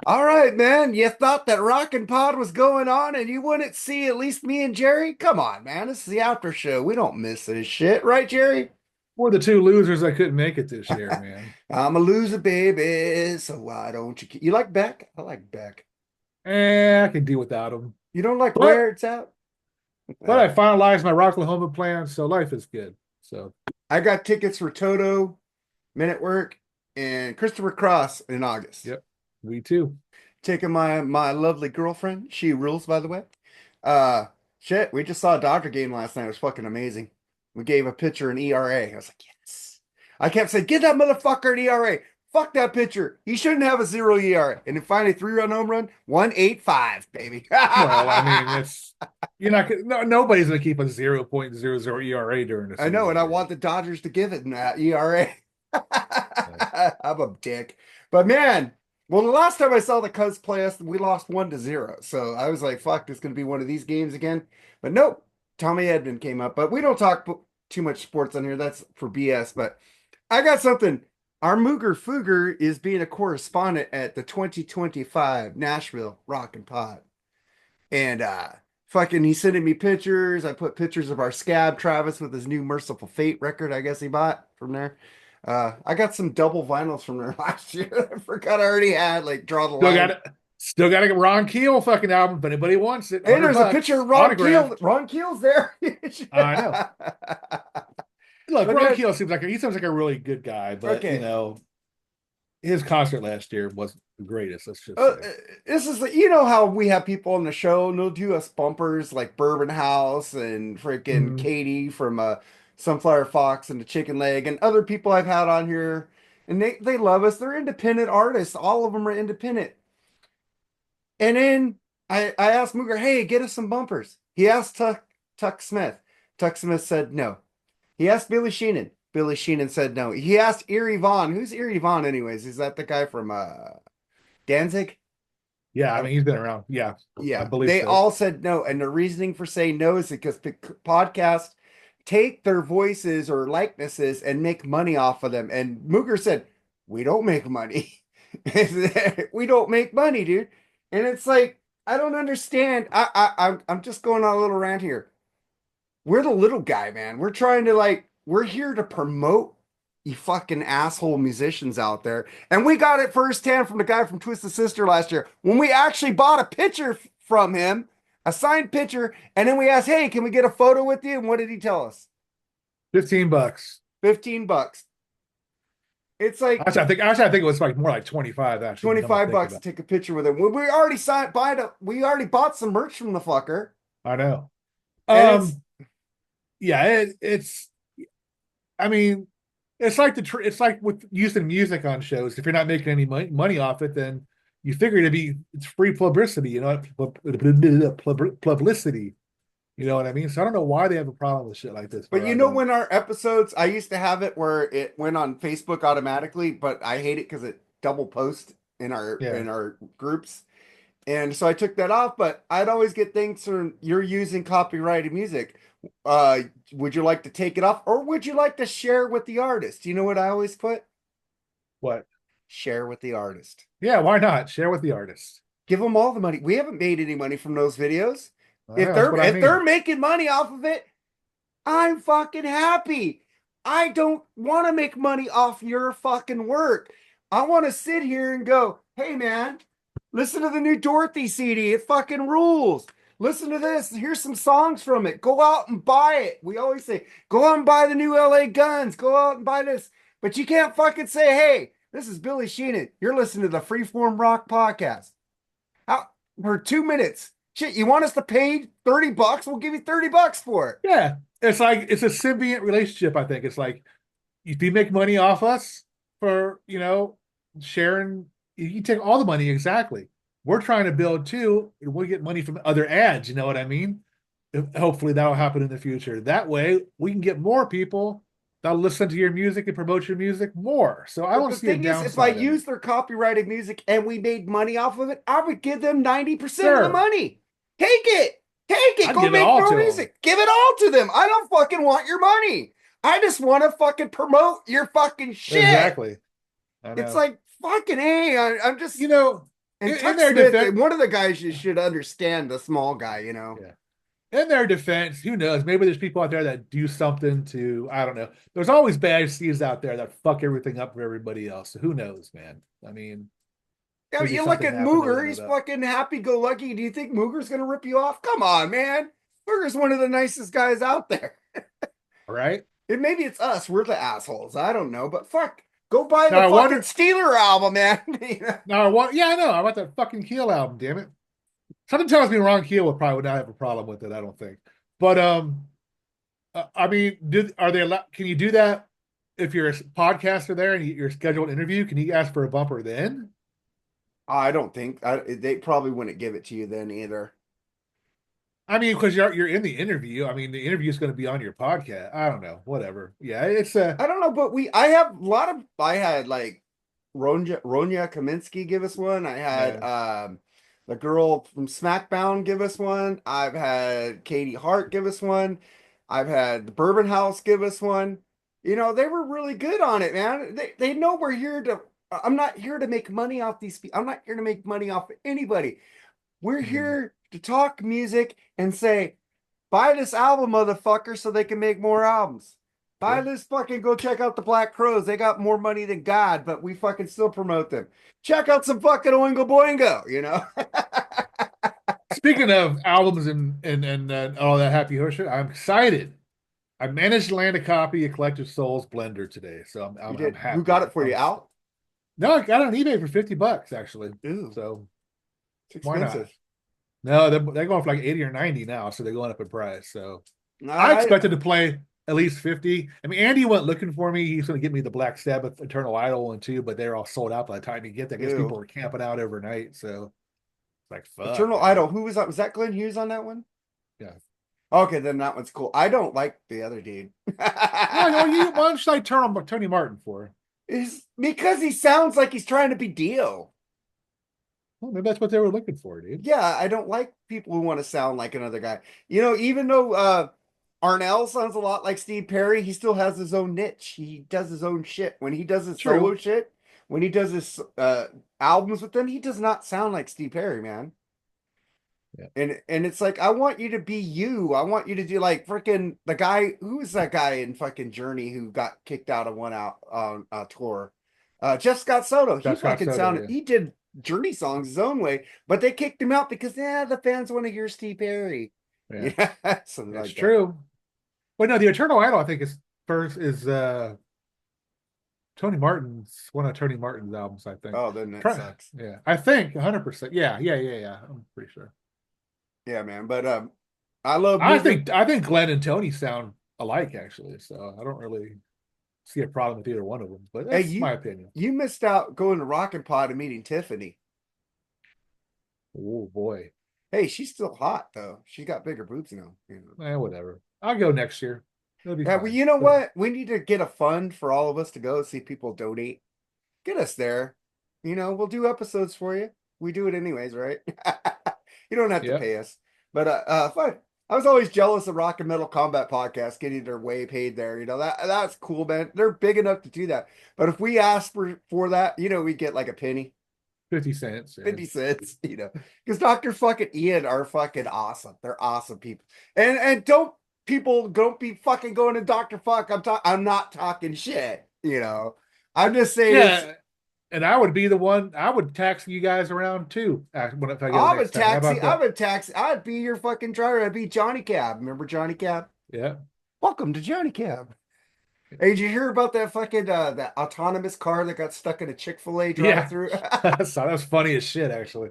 All right, man. You thought that Rockin' Pod was going on and you wouldn't see at least me and Jerry? Come on, man. This is the after show. We don't miss this shit, right, Jerry? We're the two losers that couldn't make it this year, man. I'm a loser, baby. So why don't you? You like Beck? I like Beck. I can do without them. You don't like But where it's at? but Uh, I finalized my Rocklahoma plan, so life is good. So I got tickets for Toto, Men at Work, and Christopher Cross in August. yep, we too. Taking my lovely girlfriend. She rules, by the way. Uh, shit. We just saw a Dodger game last night. It was fucking amazing. We gave a pitcher an ERA. I was like, yes. I kept saying, give that motherfucker an ERA. Fuck that pitcher. He shouldn't have a 0 ERA. And then finally, 3-run home run, 185, baby. Well, I mean, I it's you're not nobody's gonna keep a 0.00 ERA during the know, and season, I dude. want the Dodgers to give it an ERA. So, I'm a dick. But man, well, the last time I saw the Cubs play us, we lost 1-0. So I was like, fuck, this is going to be one of these games again. But nope, Tommy Edman came up. But we don't talk too much sports on here. That's for BS. But I got something. Our Mooger Fooger is being a correspondent at the 2025 Nashville Rock and Pod. And fucking he's sending me pictures. I put pictures of our scab Travis with his new Merciful Fate record, I guess he bought from there. I got some double vinyls from there last year. I forgot I already had like Draw the still Line. got still got a Ron Keel fucking album if anybody wants it. Hey, hundred there's a picture bucks of Ron Keel. autographed. Ron Keel's there. I know. Look, But Ron then, Keel seems like a really good guy, but okay. his concert last year wasn't the greatest. Let's just Uh, say. this is you know how we have people on the show and they'll do us bumpers like Bourbon House and freaking Mm, Katie from Sunflower Fox and the Chicken Leg and other people I've had on here, and they love us. They're independent artists. All of them are independent. And then I asked Mooger, hey, get us some bumpers. He asked Tuck Smith. Tuck Smith said no. He asked Billy Sheenan. Billy Sheenan said no. He asked Erie Vaughn. Who's Erie Vaughn, anyways? Is that the guy from Danzig? yeah, I mean he's been around. Yeah, I Yeah, believe they so. all said no. And the reasoning for saying no is because the podcasts take their voices or likenesses and make money off of them. And Mooger said, we don't make money. We don't make money, dude. And it's like, I don't understand. I'm just going on a little rant here. We're the little guy, man. We're trying to we're here to promote you fucking asshole musicians out there. And we got it firsthand from the guy from Twisted Sister last year when we actually bought a picture from him, a signed picture, and then we asked, hey, can we get a photo with you? And what did he tell us? $15. 15 bucks. It's like Actually, I think it was like more like 25. Actually, now I'm 25 thinking bucks to about take a picture with him. We already we already bought some merch from the fucker. it. I know. And it's Um, yeah, it's. I mean, it's like with using music on shows. If you're not making any money off it, then you figure it's free publicity. Publicity. You know what I mean? So I don't know why they have a problem with shit like this, But but you I know, don't. when our episodes, I used to have it where it went on Facebook automatically, but I hate it because it double posts Yeah. in our groups. And so I took that off, but I'd always get things from you're using copyrighted music. Uh, would you like to take it off or would you like to share with the artist? You know what I always put? What? Share with the artist. Yeah. Why not share with the artist? Give them all the money. We haven't made any money from those videos. That's what I If they're mean. making money off of it, I'm fucking happy. I don't want to make money off your fucking work. I want to sit here and go, hey man, listen to the new Dorothy CD. It fucking rules. Listen to this. Here's some songs from it. Go out and buy it. We always say, go out and buy the new LA Guns. Go out and buy this. But you can't fucking say, hey, this is Billy Sheenan. You're listening to the Freeform Rock Podcast. How, for 2 minutes. Shit, you want us to pay 30 bucks? We'll give you 30 bucks for it. Yeah. It's a symbiont relationship. I think it's like if you make money off us for sharing, you take all the money exactly. We're trying to build too, and we get money from other ads. You know what I mean? Hopefully that'll happen in the future. That way we can get more people that'll listen to your music and promote your music more. So I But don't the see a thing is, if I downside in it. used their copyrighted music and we made money off of it, I would give them 90% of the Sure, money. Take it. Take it. I'd Go give it make all more to them. music. Give it all to them. I don't fucking want your money. I just want to fucking promote your fucking shit. Exactly. I It's know. like, fucking, hey, I'm just, You know, And In Tuck their Smith, defense, one of the guys you should understand the small guy, yeah. In their defense, who knows? Maybe there's people out there that do something to, I don't know. There's always bad seeds out there that fuck everything up for everybody else. So who knows, man? I mean, Yeah, maybe you look something at happened that we Mooger, don't know he's about. fucking happy-go-lucky. Do you think Mooger's gonna rip you off? Come on, man. Mooger's one of the nicest guys out there. All right. And maybe it's us, we're the assholes. I don't know, but fuck, go buy Now the I fucking wonder. Steeler album, man. You know? Now I want. Yeah, I know. I want that fucking Keel album. Damn it. Something tells me Ron Keel would probably not have a problem with it. I don't think. But I mean, are they allowed? Can you do that if you're a podcaster there and you're scheduled an interview? Can you ask for a bumper then? I don't think they probably wouldn't give it to you then either. I mean, because you're in the interview. I mean, the interview is going to be on your podcast. I don't know. Whatever. Yeah, it's a I don't know, but I have a lot of I had like Ronya Kaminsky give us one. I had yeah. the girl from SmackDown give us one. I've had Katie Hart give us one. I've had the Bourbon House give us one. You know, they were really good on it, man. They know we're here to I'm not here to make money off these people. I'm not here to make money off anybody. We're Mm, here to talk music and say, buy this album, motherfucker, so they can make more albums. Buy sure. this fucking go check out the Black Crows. They got more money than God, but we fucking still promote them. Check out some fucking Oingo Boingo, you know? Speaking of albums and all that happy horse shit, I'm excited. I managed to land a copy of Collective Souls Blender today, so You I'm did. Who got happy. it for you? Al? No, I got it on eBay for $50 actually. Ooh, So it's why not? expensive. No, they're going for like 80 or 90 now, so they're going up in price. So I I expected to play at least 50. I mean, Andy went looking for me. He's going to get me the Black Sabbath Eternal Idol one too, but they're all sold out by the time you get there. I guess people ew. were camping out overnight. So it's like, fuck, Eternal man. Idol. Who was that? Was that Glenn Hughes on that one? Yeah. Okay, then that one's cool. I don't like the other dude. Why don't you like Tony Martin for? Is because he sounds like he's trying to be Dio. Well, maybe that's what they were looking for, dude. Yeah, I don't like people who want to sound like another guy. You know, even though Arnell sounds a lot like Steve Perry, he still has his own niche. He does his own shit. When he does his solo True. shit, when he does his albums with them, he does not sound like Steve Perry, man. Yeah. And it's like I want you to be you. I want you to do like freaking the guy who is that guy in fucking Journey who got kicked out of one out on tour. Jeff Scott Soto. He That's Scott fucking Soto, sounded yeah. he did Journey songs his own way, but they kicked him out because the fans want to hear Steve Perry. Yeah. Yeah, something That's like that. true. But no, the Eternal Idol, I think, is first is Tony Martin's one of Tony Martin's albums, I think. Oh, then that sucks. Yeah. I think 100%. Yeah. I'm pretty sure. Yeah, man. But I love I moving. think I think Glenn and Tony sound alike actually, so I don't really see a problem with either one of them. But Hey, that's my opinion. you missed out going to Rockin' Pod and meeting Tiffany. Oh boy. Hey, she's still hot though. She got bigger boobs now. You know. Whatever. I'll go next year. It'll be Yeah, well, fine. you know But what? We need to get a fund for all of us to go see people donate. Get us there. You know, we'll do episodes for you. We do it anyways, right? You don't have to yeah. pay us. But fine. I was always jealous of Rock and Metal Combat Podcast getting their way paid there. You know, that's cool, man. They're big enough to do that. But if we ask for that, you know, we get like a penny, 50 cents. Yeah. 50 cents, you know. Because Dr. fucking Ian are fucking awesome. They're awesome people. And don't be fucking going to Dr. Fuck. I'm not talking shit, you know. I'm just saying it's Yeah. And I would be the one, I would taxi you guys around too if I go I'm a next time. How taxi. about that? I'd be your fucking driver. I'd be Johnny Cab. Remember Johnny Cab? Yeah. Welcome to Johnny Cab. Hey, did you hear about that fucking that autonomous car that got stuck in a Chick-fil-A Yeah. drive-through? So that was funny as shit, actually.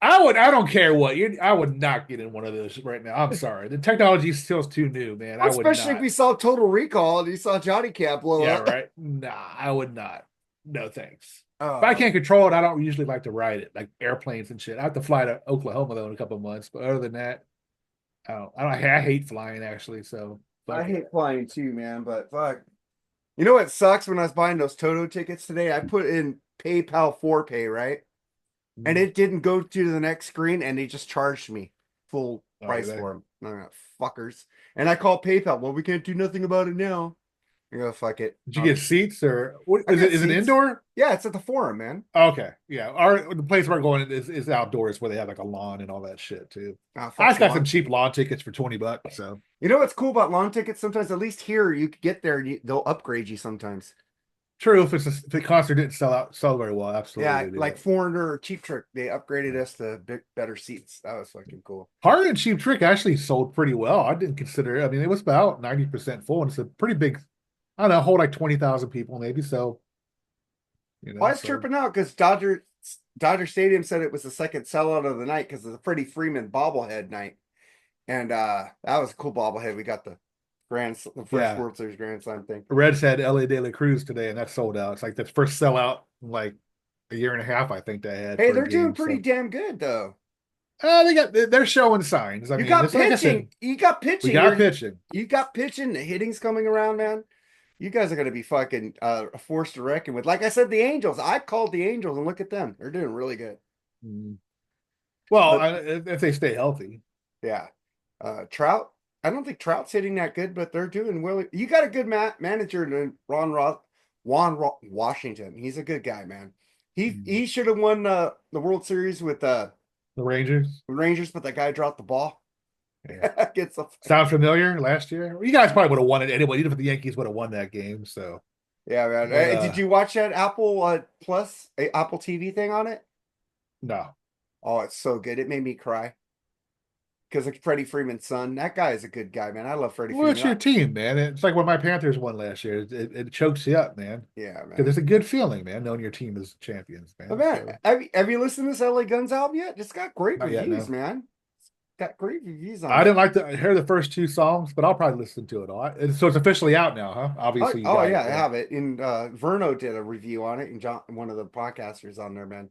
I don't care what I would not get in one of those right now. I'm sorry. The technology still is too new, man. I would Especially if not. we saw Total Recall and you saw Johnny Cab blow Yeah, up. right. Nah, I would not. No thanks. If I Oh, can't control it, I don't usually like to ride it, like airplanes and shit. I have to fly to Oklahoma though in a couple of months, but other than that, I hate flying actually. So I fuck it. hate flying too, man, but fuck. You know what sucks when I was buying those Toto tickets today? I put in PayPal for pay, right? And Mm. it didn't go to the next screen and they just charged me full Oh, price yeah. for them. Fuckers. And I called PayPal. Well, we can't do nothing about it now. You go, fuck it. Did you get seats or what I is got it? Is it seats. indoor? Yeah, it's at the Forum, man. Okay, yeah. Our the place we're going is outdoors where they have like a lawn and all that shit too. Ah, I fuck just got some lawn. cheap lawn tickets for $20. So You know what's cool about lawn tickets? Sometimes, at least here, you could get there and they'll upgrade you sometimes. true, if the concert didn't sell very well, absolutely Yeah, they do like that. Foreigner or Cheap Trick, they upgraded us to better seats. That was fucking cool. Hard and Cheap Trick actually sold pretty well. I didn't consider it. I mean, it was about 90% full, and it's a pretty big. I don't know, hold like 20,000 people maybe. So I was so tripping out because Dodger Stadium said it was the second sellout of the night because of the Freddie Freeman bobblehead night, and that was a cool bobblehead. We got the first yeah. World Series Grand Slam thing. Reds had LA De La Cruz today, and that sold out. It's like the first sellout in like a year and a half, I think they had Hey, for a they're doing game. pretty So damn good though. they're showing signs. I You mean, got it's like I pitching. said, You got we pitching. got pitching. You got pitching. The hitting's coming around, man. You guys are going to be fucking a force to reckon with. Like I said, the Angels. I called the Angels, and look at them. They're doing really good. Mm. Well, But if they stay healthy, yeah, Trout. I don't think Trout's hitting that good, but they're doing really. You got a good manager in Washington. He's a good guy, man. He should have won the World Series with the Rangers. Rangers, but the guy dropped the ball. Yeah. Gets the Sound familiar? Last year, you guys probably would have won it anyway, even if the Yankees would have won that game. So, yeah, man. but Did you watch that Apple Plus Apple TV thing on it? no. Oh, it's so good. It made me cry because of Freddie Freeman's son. That guy is a good guy, man. I love Freddie Well, it's Freeman. your team, man. It's like when my Panthers won last year. It chokes you up, man. Yeah, Because man. it's a good feeling, man, knowing your team is champions, But man. man, So have you listened to this LA Guns album yet? It's got great not yet, reviews, no. man. It's got great reviews on I it. didn't like to hear the first two songs, but I'll probably listen to it all. So it's officially out now, huh? Oh, Obviously, you oh got yeah, it. I Yeah. have it. And Verno did a review on it, and John, one of the podcasters on there, man.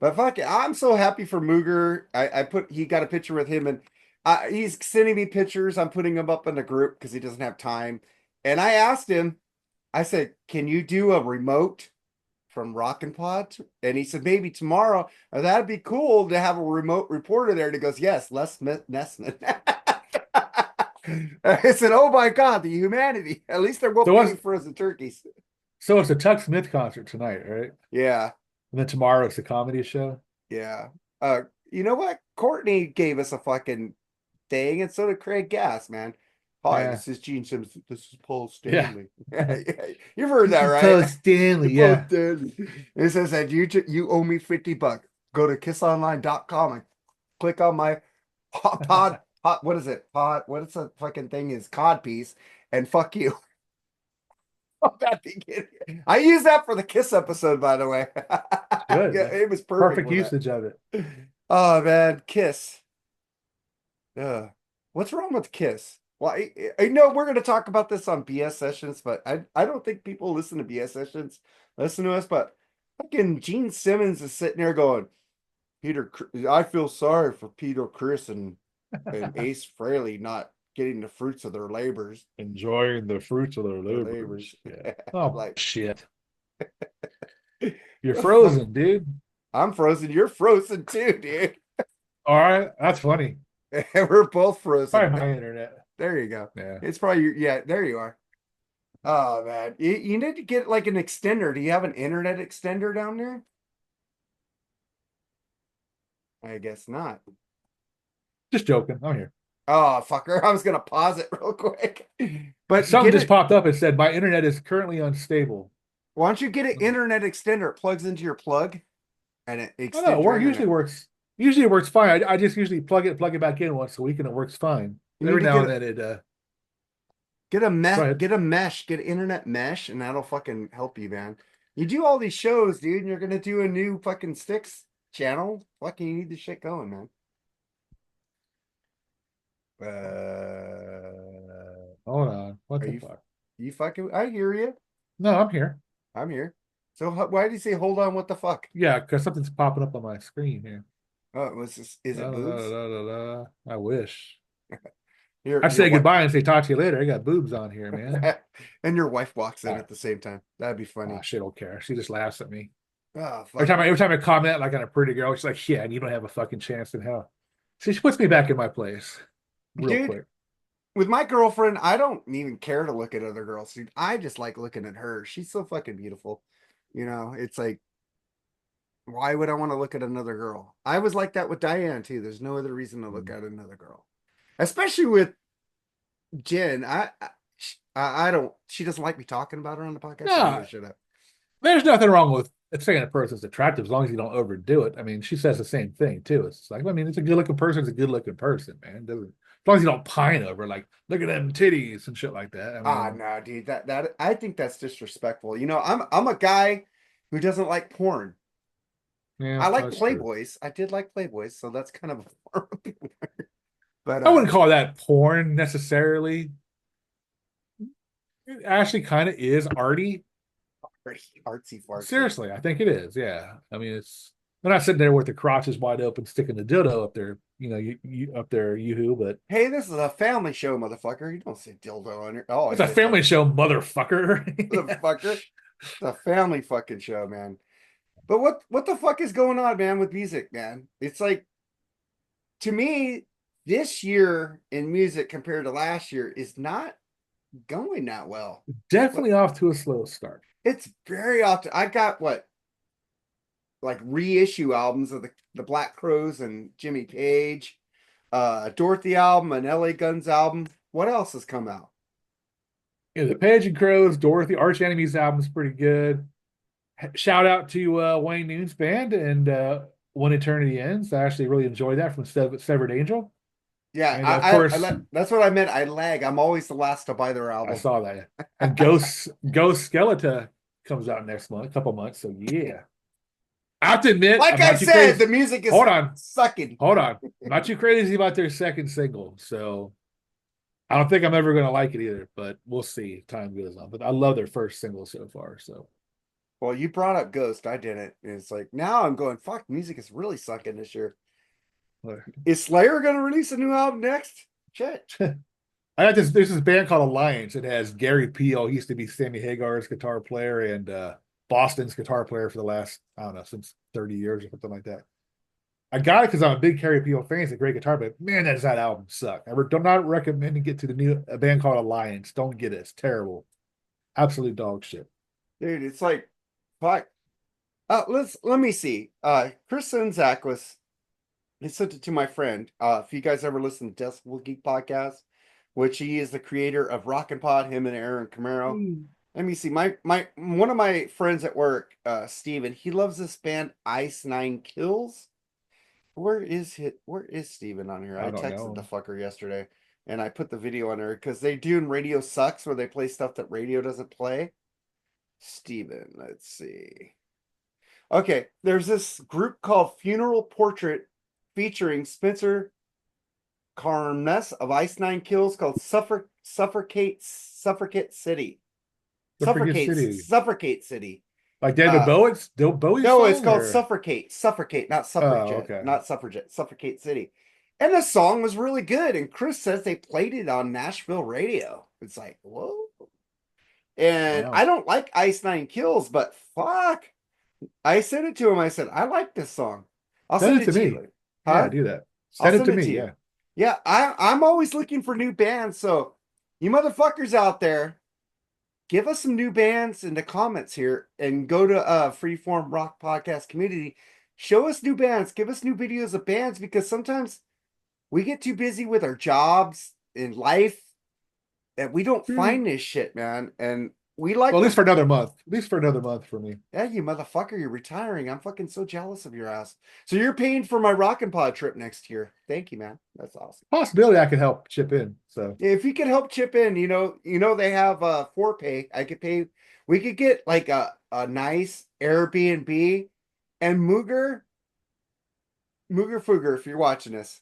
But fuck it, I'm so happy for Mooger. He got a picture with him, and he's sending me pictures. I'm putting them up in the group because he doesn't have time. And I asked him, I said, "Can you do a remote from Rockin' Pod?" And he said, "Maybe tomorrow." That'd be cool to have a remote reporter there. And he goes, "Yes, Les Nessman." I said, "Oh my God, the humanity! At least they're both So getting what's frozen turkeys." so it's a Tuck Smith concert tonight, right? Yeah, And then tomorrow it's a comedy show. yeah. You know what? Courtney gave us a fucking thing, and so did Craig Gass, man. Hi, Yeah. this is Gene Simmons. This is Paul Yeah. Stanley. Yeah, yeah. You've heard This that, is right? Paul Stanley. Paul Yeah. Stanley. It says that you owe me $50. Go to kissonline.com and click on my what is it? What is the fucking thing is cod piece and fuck you. Oh, that beginning. I used that for the Kiss episode, by the way. Good. Yeah, it was perfect Perfect with that. usage of it. Oh man, Kiss. What's wrong with Kiss? Well, I know we're going to talk about this on BS sessions, but I don't think people listen to BS sessions, listen to us. But fucking Gene Simmons is sitting there going, I feel sorry for Peter Chris and Ace Frehley not getting the fruits of their labors. Enjoying the fruits of their Their labors. labors. Yeah. I'm Oh like, shit. You're the fuck? frozen, dude. I'm frozen. You're frozen too, dude. All right. That's funny. We're both frozen. Probably my internet. There you go. Yeah. It's probably yeah, there you are. Oh man. You need to get like an extender. Do you have an internet extender down there? I guess not. Just joking. I'm here. Oh fucker. I was gonna pause it real quick. But Something get just it. popped up and said my internet is currently unstable. Why don't you get an internet extender? It plugs into your plug and it Oh no, extends it your usually internet. works. Usually it works fine. I just usually plug it back in once a week and it works fine. You need Every to now and then it get a go mesh, ahead. get a mesh, get internet mesh, and that'll fucking help you, man. You do all these shows, dude, and you're gonna do a new fucking Sticks channel. Fucking you need the shit going, man. Hold on. What Are the you fuck? you fucking I hear you. No, I'm here. I'm here. So why did you say hold on, what the fuck? Yeah, because something's popping up on my screen here. Oh, it was this, is Da, it da, da, boobs? da, da, da. I wish. I Your say what goodbye and say talk to you later. I got boobs on here, man. and your wife walks in Ah, at the same time. That'd be ah, funny. she don't care. She just laughs at me. Oh Every fuck. time I comment like on a pretty girl, she's like, "Yeah, and you don't have a fucking chance in hell." See, she puts me back in my place real Dude, quick. with my girlfriend, I don't even care to look at other girls, dude. I just like looking at her. She's so fucking beautiful. It's like, why would I want to look at another girl? I was like that with Diane too. There's no other reason to look Mm. at another girl, especially with Jen. I don't. She doesn't like me talking about her on the podcast. So I'm gonna No, shut up. there's nothing wrong with saying a person's attractive as long as you don't overdo it. I mean, she says the same thing too. It's like, I mean, it's a good looking person. It's a good looking person, man. As long as you don't pine over like, look at them titties and shit like that. I Ah, mean, no, dude. That I think that's disrespectful. I'm a guy who doesn't like porn. yeah, I like that's true. Playboys. I did like Playboys, so that's kind of a form. But I wouldn't call that porn necessarily. It actually kind of is arty. pretty artsy fartsy. Seriously, I think it is. Yeah. I mean, it's they're not sitting there with the crotches wide open, sticking the dildo up there, you up there, yoo-hoo, but Hey, this is a family show, motherfucker. You don't say dildo on your. Oh, it's a yeah, it's a family show, motherfucker. motherfucker. It's a family fucking show, man. But what the fuck is going on, man, with music, man? It's like, to me, this year in music compared to last year is not going that well. What Definitely off to a slow start. it's very often I got what, like, reissue albums of the Black Crows and Jimmy Page, Dorothy album, an LA Guns album. What else has come out? The Page and Crows, Dorothy, Arch Enemy's album's pretty good. Shout out to Wayne Noon's band and When Eternity Ends. I actually really enjoyed that from Severed Angel. Yeah, And of course, that's what I meant. I lag. I'm always the last to buy their I album. saw that. And Ghost Skeleton comes out next month, a couple months. So yeah. I have to admit, Like I'm I not too said, crazy. the music is Hold on, sucking. hold on. I'm not too crazy about their second single. So I don't think I'm ever gonna like it either, but we'll see if time goes on. But I love their first single so far. So Well, you brought up Ghost. I didn't. And it's like now I'm going, fuck, music is really sucking this year. Is Slayer gonna release a new album next? Shit. I got this. There's this band called Alliance. It has Gary Peel. He used to be Sammy Hagar's guitar player and Boston's guitar player for the last, I don't know, since 30 years or something like that. I got it because I'm a big Gary Peel fan. He's a great guitar, but man, does that album suck. Do not recommend to get to a band called Alliance. Don't get it. It's terrible. Absolute dog shit. Dude, it's like, fuck. Let me see. Chris Czynszak was he sent it to my friend. If you guys ever listen to Decibel Geek podcast, which he is the creator of Rockin' Pod, him and Aaron Camaro. Mm. Let me see. My one of my friends at work, Steven, he loves this band Ice Nine Kills. Where is Steven on here? I I don't texted the know. fucker yesterday and I put the video on there because they do in Radio Sucks where they play stuff that radio doesn't play. Steven, let's see. Okay, there's this group called Funeral Portrait featuring Spencer Carnes of Ice Nine Kills called Suffocate City. The freaking city. Suffocate City. Like David Uh Bowie's no, it's song called or Suffocate, not oh, Suffragette, okay. not Suffragette, Suffocate City. And the song was really good. And Chris says they played it on Nashville radio. It's like, whoa. And I Wow. don't like Ice Nine Kills, but fuck. I sent it to him. I said, I like this song. I'll Send send it it to to you me. later. Yeah, Huh? do that. I'll Send it send to it me. to you. Yeah. Yeah, I'm always looking for new bands. So you motherfuckers out there, give us some new bands in the comments here and go to Freeform Rock Podcast Community. Show us new bands. Give us new videos of bands because sometimes we get too busy with our jobs in life that we don't True. find this shit, man. And we like Well, at least to. for another month. At least for another month for me. Yeah, you motherfucker, you're retiring. I'm fucking so jealous of your ass. So you're paying for my Rockin' Pod trip next year. Thank you, man. That's awesome. Possibility I could help chip in. So If you could help chip in, they have Forepay. I could pay. We could get like a nice Airbnb and Mooger Fooger, if you're watching this.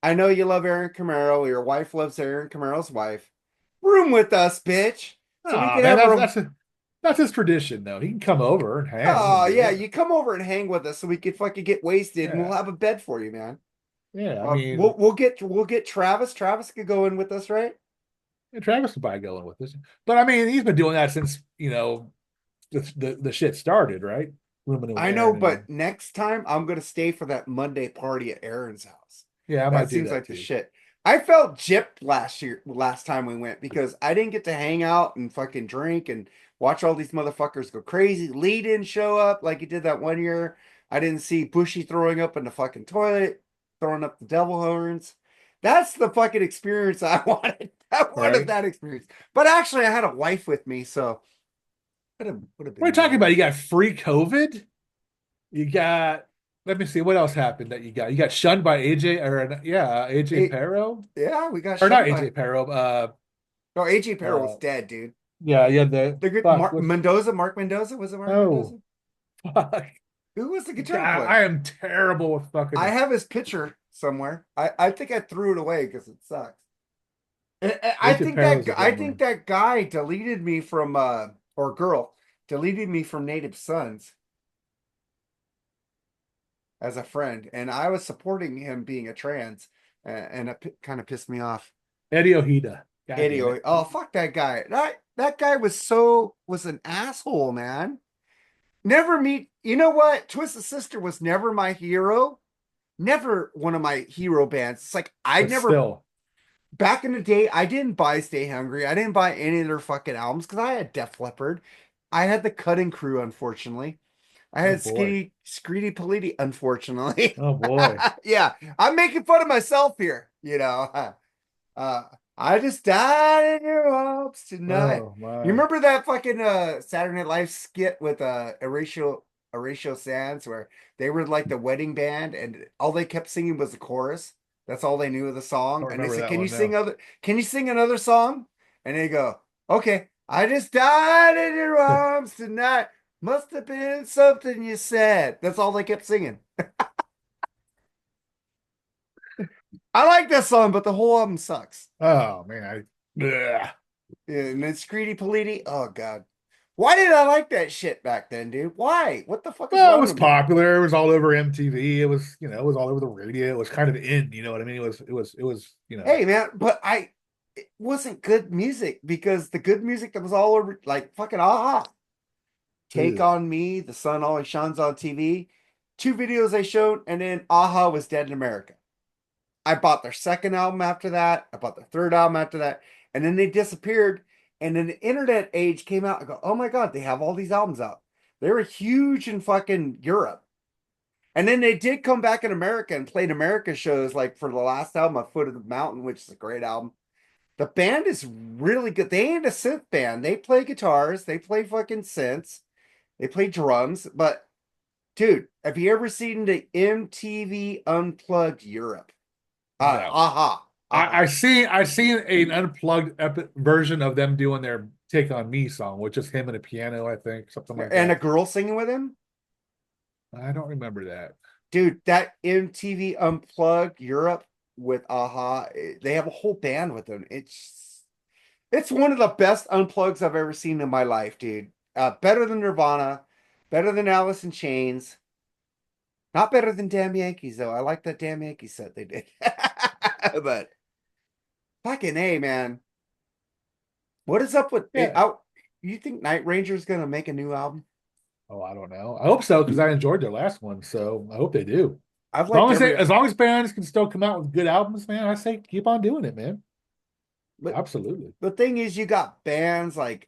I know you love Aaron Camaro. Your wife loves Aaron Camaro's wife. Room with us, bitch. So we ah could man, have that's our. that's his tradition though. He can come over and hang Oh and yeah, yeah. you come over and hang with us so we could fucking get wasted and we'll Yeah. have a bed for you, man. Yeah. I We'll mean, we'll get Travis. Travis could go in with us, right? Travis would probably going with this. But I mean, he's been doing that since, the shit started, right? Rooming with I know, Aaron and but them. next time I'm gonna stay for that Monday party at Aaron's house. Yeah, I That might do seems that like the too. shit. I felt gypped last time we went because I didn't get to hang out and fucking drink and watch all these motherfuckers go crazy. Lee didn't show up like he did that one year. I didn't see Bushy throwing up in the fucking toilet, throwing up the devil horns. That's the fucking experience I wanted. I wanted Right? that experience. But actually, I had a wife with me, so would have What are been you talking nice. about? You got free COVID? You got, let me see, what else happened that you got? You got shunned by AJ, or yeah, AJ It, Pero? yeah, we got Or not shunned by. AJ Pero, No, AJ Perro was uh, dead, dude. yeah, yeah, the The good fuck, what's, Mark Mendoza, was it Mark oh, Mendoza? fuck. Who was the God, guitar I player? am terrible with I fucking have his picture somewhere. I think I threw it away because it sucks. AJ Pero's a I good think one. that guy deleted me from or girl deleted me from Native Sons as a friend, and I was supporting him being a trans, and it kind of pissed me off. Eddie Ojeda. God damn Idiot. it. Oh fuck that guy. That guy was an asshole, man. Never meet. You know what? Twisted Sister was never my hero. Never one of my hero bands. It's like I But never still, back in the day, I didn't buy Stay Hungry. I didn't buy any of their fucking albums because I had Def Leppard. I had the Cutting Crew, unfortunately. I oh had boy. Screedy Politi, unfortunately. Oh boy. Yeah, I'm making fun of myself here. You know, uh, I just died in your arms tonight. Oh You my. remember that fucking Saturday Night Live skit with Horatio Sands where they were like the wedding band and all they kept singing was the chorus. That's all they knew of the I song. don't And they remember said, that "Can you one sing now. other can you sing another song?" And they go, "Okay, I just died in your arms tonight. Must have been something you said." That's all they kept singing. I like that song, but the whole album sucks. Oh man, yeah. And then Screedy Politi. Oh God. Why did I like that shit back then, dude? Why? What the fuck is Well, it wrong was with me? popular. It was all over MTV. It was, it was all over the radio. It was kind of in, you know what I mean? It was, Hey man, but it wasn't good music because the good music that was all over like fucking aha. Take ugh. on Me, The Sun Always Shines on TV. Two videos they showed, and then Aha was dead in America. I bought their second album after that. I bought their third album after that. And then they disappeared. And then the internet age came out. I go, oh my God, they have all these albums out. They were huge in fucking Europe. And then they did come back in America and played America shows like for the last album, A Foot of the Mountain, which is a great album. The band is really good. They ain't a synth band. They play guitars, they play fucking synths, they play drums. But dude, have you ever seen the MTV Unplugged Europe? No. Aha, aha. I seen an unplugged epic version of them doing their Take on Me song, which is him and a piano, I think, something like And a that. girl singing with him. I don't remember that. Dude, that MTV Unplugged Europe with Aha, they have a whole band with them. It's one of the best unplugs I've ever seen in my life, dude. Better than Nirvana, better than Alice in Chains, not better than Damn Yankees though. I like that Damn Yankees set they did. But fucking A, man. What is up with it? Yeah. You think Night Ranger's gonna make a new album? Oh, I don't know. I hope so because I enjoyed their last one, so I hope they do. I've liked every As long as bands can still come out with good albums, man, I say keep on doing it, man. but Absolutely. the thing is you got bands like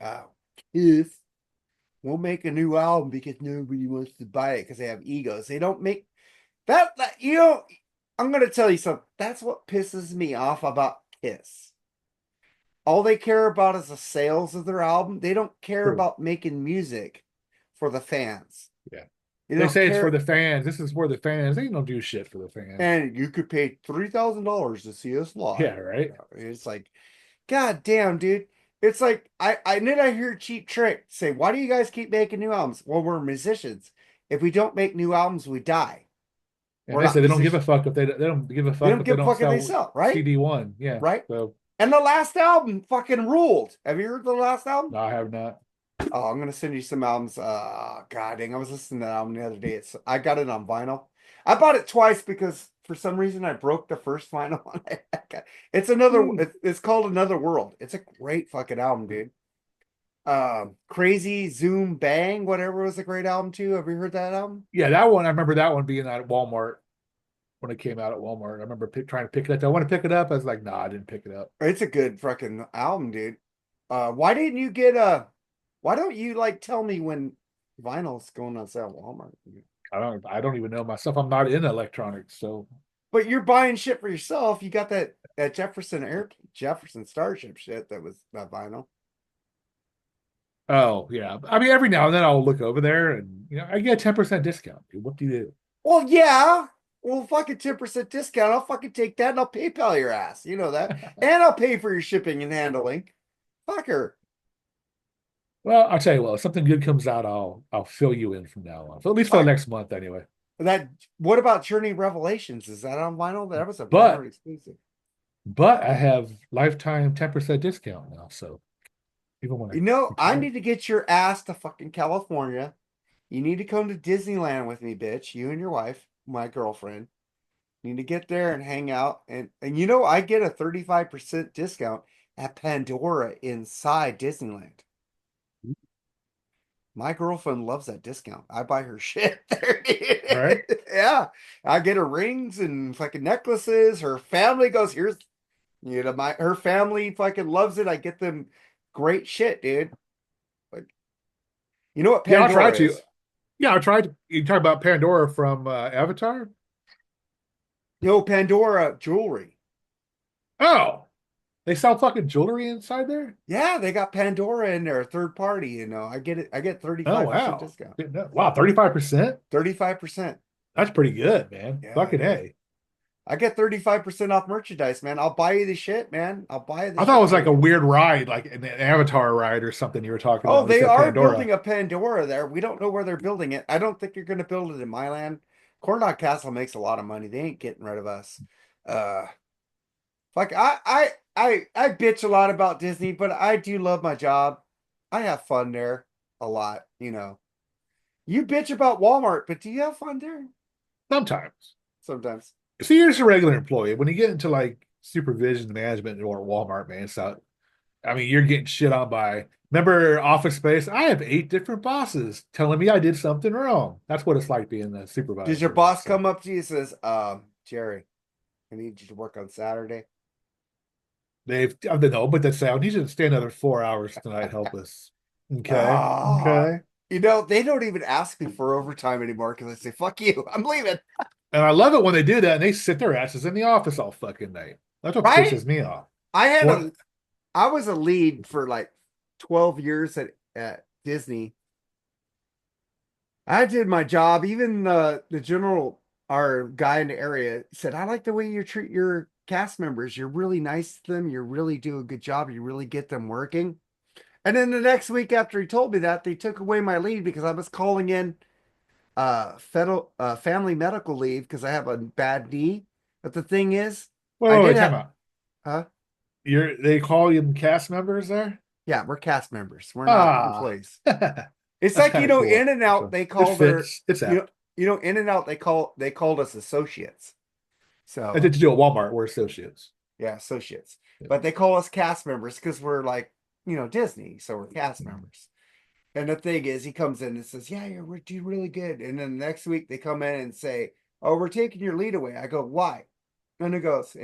Kiss won't make a new album because nobody wants to buy it because they have egos. They don't make that you know, I'm gonna tell you something. That's what pisses me off about Kiss. All they care about is the sales of their album. They don't care True. about making music for the fans. Yeah. They They don't say it's for care. the fans. This is for the fans. They don't do shit for the fans. And you could pay $3,000 to see us live. Yeah, right. It's like, God damn, dude. It's like I and then I hear Cheap Trick say, "Why do you guys keep making new albums?" Well, we're musicians. If we don't make new albums, we die. And We're they not say they don't give a musicians. fuck if they don't give a They fuck don't if they give a don't fuck if they sell sell, right? CD one. Yeah. Right? So And the last album fucking ruled. Have you heard the last album? no, I have not. Oh, I'm gonna send you some albums. God dang, I was listening to that album the other day. I got it on vinyl. I bought it twice because for some reason I broke the first vinyl. It's another. Hmm. It's called Another World. It's a great fucking album, dude. Crazy Zoom Bang, whatever was a great album too. Have you heard that album? Yeah, that one I remember that one being at Walmart when it came out at Walmart. I remember trying to pick it up. I want to pick it up. I was like, nah, I didn't pick it up. It's a good fucking album, dude. Why didn't you get why don't you like tell me when vinyl's going on sale at Walmart? I don't even know myself. I'm not in electronics, so But you're buying shit for yourself. You got that Jefferson Starship shit that was that vinyl. oh yeah. I mean, every now and then I'll look over there and I get a 10% discount. Dude. What do you do? Well, yeah. Well, fucking 10% discount. I'll fucking take that and I'll PayPal your ass. You know that. And I'll pay for your shipping and handling. Fucker. Well, I'll tell you what, if something good comes out, I'll fill you in from now on. So at least for the Fuck. next month anyway. That what about Journey Revelations? Is that on vinyl? That was a But Walmart exclusive. but I have lifetime 10% discount now. So even when I You know, I retire. need to get your ass to fucking California. You need to come to Disneyland with me, bitch. You and your wife, my girlfriend. You need to get there and hang out. And you know, I get a 35% discount at Pandora inside Disneyland. My girlfriend loves that discount. I buy her shit there. All right. Yeah. I get her rings and fucking necklaces. Her family goes, here's my her family fucking loves it. I get them great shit, dude. Like, you know what Yeah, I'll try Pandora to. is? Yeah, I'll try to. You talk about Pandora from Avatar? No, Pandora jewelry. Oh, they sell fucking jewelry inside there? Yeah, they got Pandora in there, third party, you know. I get Oh 35% wow. discount. Didn't know. Wow, 35%? 35%. That's pretty good, man. Yeah, Fucking it is. A. I get 35% off merchandise, man. I'll buy you the shit, man. I'll buy you the I thought it shit was for like a you. weird ride, like an Avatar ride or something you were talking about Oh, when you they said are Pandora. building a Pandora there. We don't know where they're building it. I don't think you're going to build it in my land. Corndog Castle makes a lot of money. They ain't getting rid of us. Uh, like I bitch a lot about Disney, but I do love my job. I have fun there a lot, you know. You bitch about Walmart, but do you have fun there? Sometimes. Sometimes. See, you're just a regular employee. When you get into like supervision management or Walmart, man, so I mean, you're getting shit on by. Remember Office Space? I have 8 different bosses telling me I did something wrong. That's what it's like being a Does your supervisor there. boss So come up to you and says, Jerry, I need you to work on Saturday? I don't know, but that's I need you to stay another 4 hours tonight. Help us. Okay. Ah, Okay. you know, they don't even ask me for overtime anymore because they say, fuck you, I'm leaving. And I love it when they do that and they sit their asses in the office all fucking night. That's what Right? pisses me off. I had What? a I was a lead for like 12 years at Disney. I did my job. Even the general, our guy in the area, said, I like the way you treat your cast members. You're really nice to them. You really do a good job. You really get them working. And then the next week after he told me that, they took away my leave because I was calling in federal family medical leave because I have a bad knee. But the thing is, Wait, I wait, did wait, time have, out. huh? They call you cast members there? Yeah, we're cast members. We're not Ah, employees. It's that's like, kind of cool. In and out, Actually, they it call their, fits. It's you know, apt. in and out, they called us associates. I So did to do at Walmart. We're associates. yeah, associates. Yeah. But they call us cast members because we're like, Disney, so we're cast Mhm. members. And the thing is, he comes in and says, "Yeah, you're doing really good." And then the next week they come in and say, "Oh, we're taking your lead away." I go, "Why?" And he goes,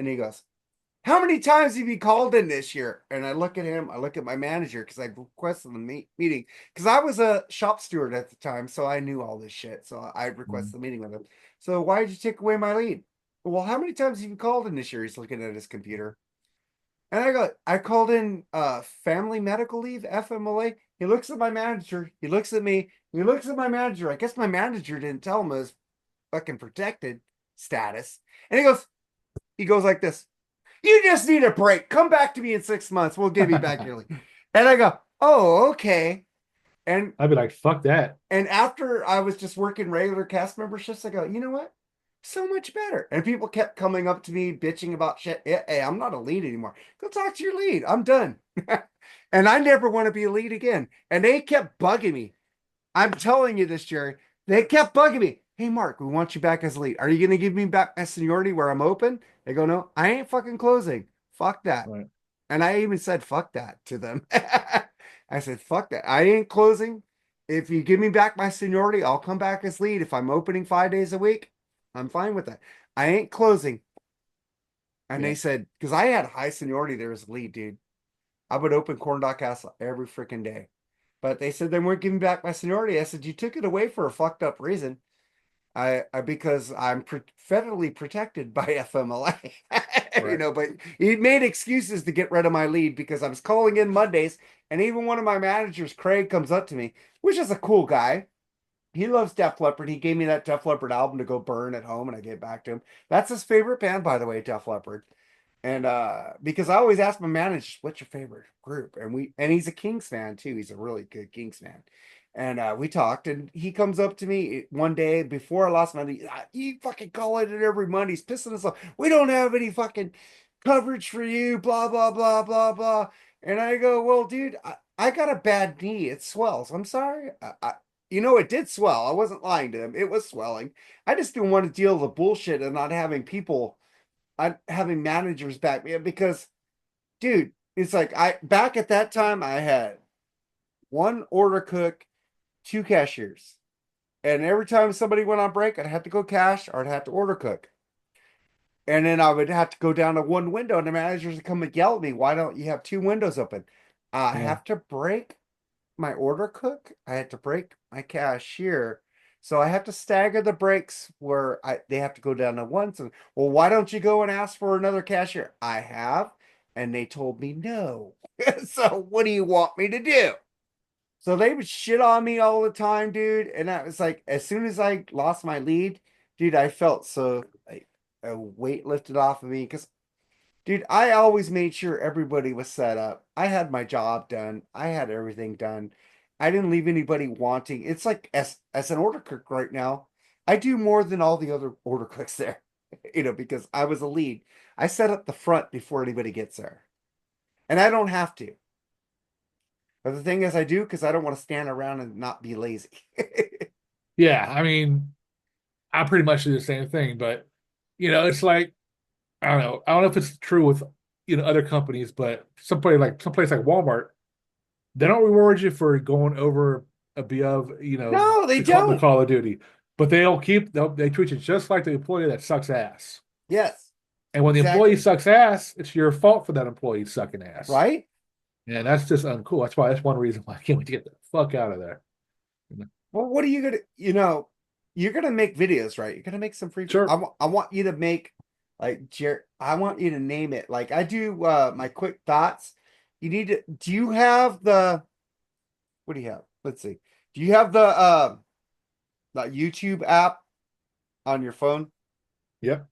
"How many times have you called in this year?" And I look at him, I look at my manager because I requested the meeting because I was a shop steward at the time, so I knew all this shit. So I requested the meeting with him. So why did you take away my lead? Well, how many times have you called in this year? He's looking at his computer. And I called in family medical leave, FMLA. He looks at my manager, he looks at me, he looks at my manager. I guess my manager didn't tell him his fucking protected status. And he goes like this. You just need a break. Come back to me in 6 months. We'll give you back your leave. And I go, oh, okay. And I'd be like, fuck that. after I was just working regular cast memberships, I go, you know what? So much better. And people kept coming up to me bitching about shit. Hey, I'm not a lead anymore. Go talk to your lead. I'm done. And I never want to be a lead again. And they kept bugging me. I'm telling you this, Jerry. They kept bugging me. Hey, Mark, we want you back as lead. Are you going to give me back my seniority where I'm open? They go, no, I ain't fucking closing. Fuck that. Right. And I even said, fuck that to them. I said, fuck that. I ain't closing. If you give me back my seniority, I'll come back as lead. If I'm opening 5 days a week, I'm fine with that. I ain't closing. And Yeah. they said, because I had high seniority there as a lead, dude. I would open Corn Dog Castle every freaking day. But they said they weren't giving back my seniority. I said, you took it away for a fucked up reason. I because I'm federally protected by FMLA, Right. but he made excuses to get rid of my lead because I was calling in Mondays, and even one of my managers, Craig, comes up to me, which is a cool guy. He loves Def Leppard. He gave me that Def Leppard album to go burn at home, and I gave back to him. That's his favorite band, by the way, Def Leppard. And because I always ask my manager, what's your favorite group? And he's a Kings fan too. He's a really good Kings fan. And we talked, and he comes up to me one day before I lost my lead. You fucking call it every Monday. He's pissing us off. We don't have any fucking coverage for you, blah, blah, blah, blah, blah. And I go, well, dude, I got a bad knee. It swells. I'm sorry. It did swell. I wasn't lying to him. It was swelling. I just didn't want to deal with the bullshit and not having people I'm having managers back me up because, dude, it's like I back at that time I had one order cook, two cashiers, and every time somebody went on break, I'd have to go cash or I'd have to order cook, and then I would have to go down to one window, and the managers would come and yell at me, "Why don't you have two windows open?" I Yeah. have to break my order cook. I had to break my cashier. So I have to stagger the breaks where they have to go down to once. And well, why don't you go and ask for another cashier? I have, and they told me no. So what do you want me to do? So they would shit on me all the time, dude. And I was like, as soon as I lost my lead, dude, I felt so like a weight lifted off of me because dude, I always made sure everybody was set up. I had my job done. I had everything done. I didn't leave anybody wanting. It's like as an order cook right now, I do more than all the other order cooks there. Because I was a lead. I set up the front before anybody gets there. And I don't have to. But the thing is I do because I don't want to stand around and not be lazy. Yeah. I mean, I pretty much do the same thing, but it's like I don't know. I don't know if it's true with other companies, but someplace like Walmart, they don't reward you for going over above No, they the don't. Call of Duty, but they treat you just like the employee that sucks ass. Yes, And when the employee exactly. sucks ass, it's your fault for that employee sucking ass. Right? And that's just uncool. That's one reason why I can't wait to get the fuck out of there. Well, what are you gonna, you're gonna make videos, right? You're gonna make some free. Sure. I want you to make like I want you to name it. Like I do my quick thoughts. You need to. Do you have the? What do you have? Let's see. Do you have the YouTube app on your phone? Yep.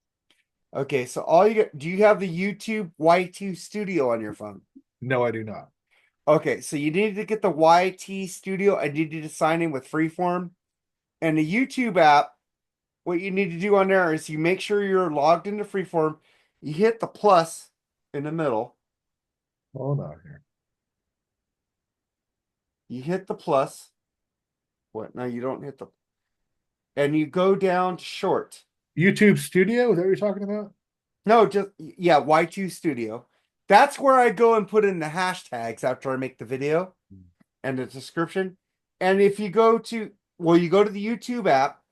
Okay, so all you get. Do you have the YouTube Y2 Studio on your phone? No, I do not. Okay, so you need to get the YT Studio. I need you to sign in with Freeform and the YouTube app. What you need to do on there is you make sure you're logged into Freeform. You hit the plus in the middle. Hold on here. You hit the plus. What? No, you don't hit the. And you go down to short. YouTube Studio, is that what you're talking about? No, just yeah, Y2 Studio. That's where I go and put in the hashtags after I make the video and the description. And if you go to, well, you go to the YouTube app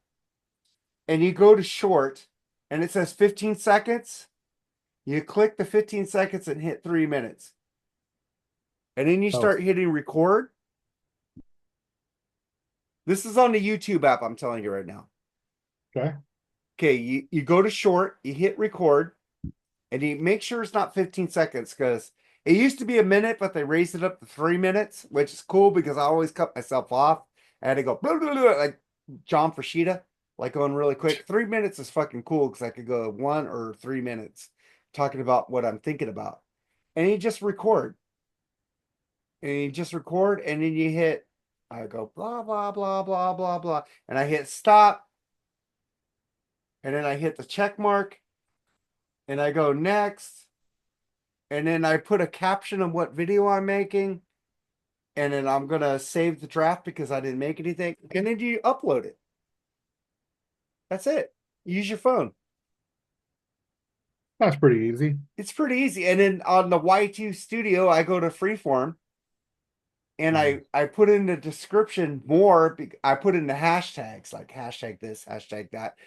and you go to short and it says 15 seconds. You click the 15 seconds and hit 3 minutes. And then you Oh, start hitting record. This is on the YouTube app, I'm telling you right now. okay. Okay, you go to short, you hit record, and you make sure it's not 15 seconds because it used to be a minute, but they raised it up to 3 minutes, which is cool because I always cut myself off. I had to go blah, blah, blah, like John Frashita, like going really quick. 3 minutes is fucking cool because I could go 1 or 3 minutes talking about what I'm thinking about. And you just record. And you just record, and then you hit, I go blah, blah, blah, blah, blah, blah. And I hit stop, and then I hit the check mark, and I go next. And then I put a caption of what video I'm making. And then I'm gonna save the draft because I didn't make anything. And then you upload it. That's it. Use your phone. That's pretty easy. It's pretty easy. And then on the Y2 Studio, I go to Freeform and Mhm. I put in the description more. I put in the hashtags like hashtag this, hashtag that.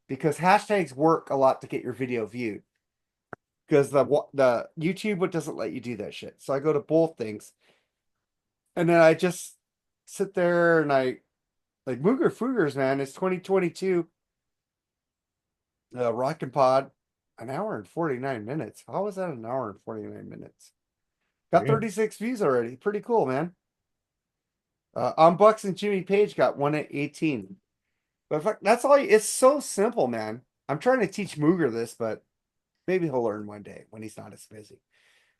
because hashtags work a lot to get your video viewed. Because the YouTube doesn't let you do that shit. So I go to both things, and then I just sit there and I like Mooger Foogers, man. It's 2022. Rockin' Pod, an hour and 49 minutes. How was that an hour and 49 minutes? Got Yeah. 36 views already. Pretty cool, man. Unboxing Jimmy Page got one at 18. But fuck, that's all. It's so simple, man. I'm trying to teach Mooger this, but maybe he'll learn one day when he's not as busy.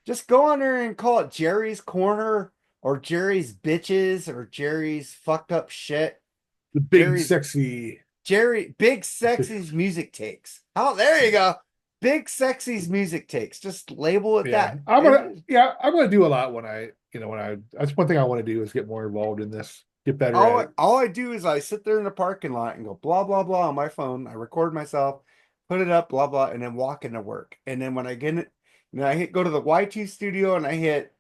Just go on there and call it Jerry's Corner or Jerry's Bitches or Jerry's Fucked Up Shit. The big Jerry's sexy. Big Sexy's Music Takes. Oh, there you go. Big Sexy's Music Takes. Just label it Yeah, that. And I'm gonna do a lot when that's one thing I want to do is get more involved in this, get better at it. all I do is I sit there in the parking lot and go blah blah blah on my phone. I record myself, put it up, blah blah, and then walk into work. And then when I get it, go to the Y2 studio and I hit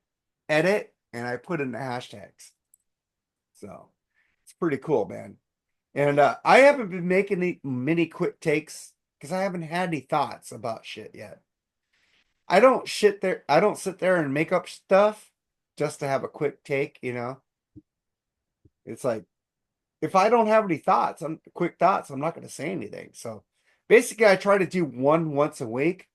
edit and I put in the hashtags. So it's pretty cool, man. And I haven't been making many quick takes because I haven't had any thoughts about shit yet. I don't sit there and make up stuff just to have a quick take, you know. It's like if I don't have any quick thoughts, I'm not going to say anything. So basically I try to do one once a week,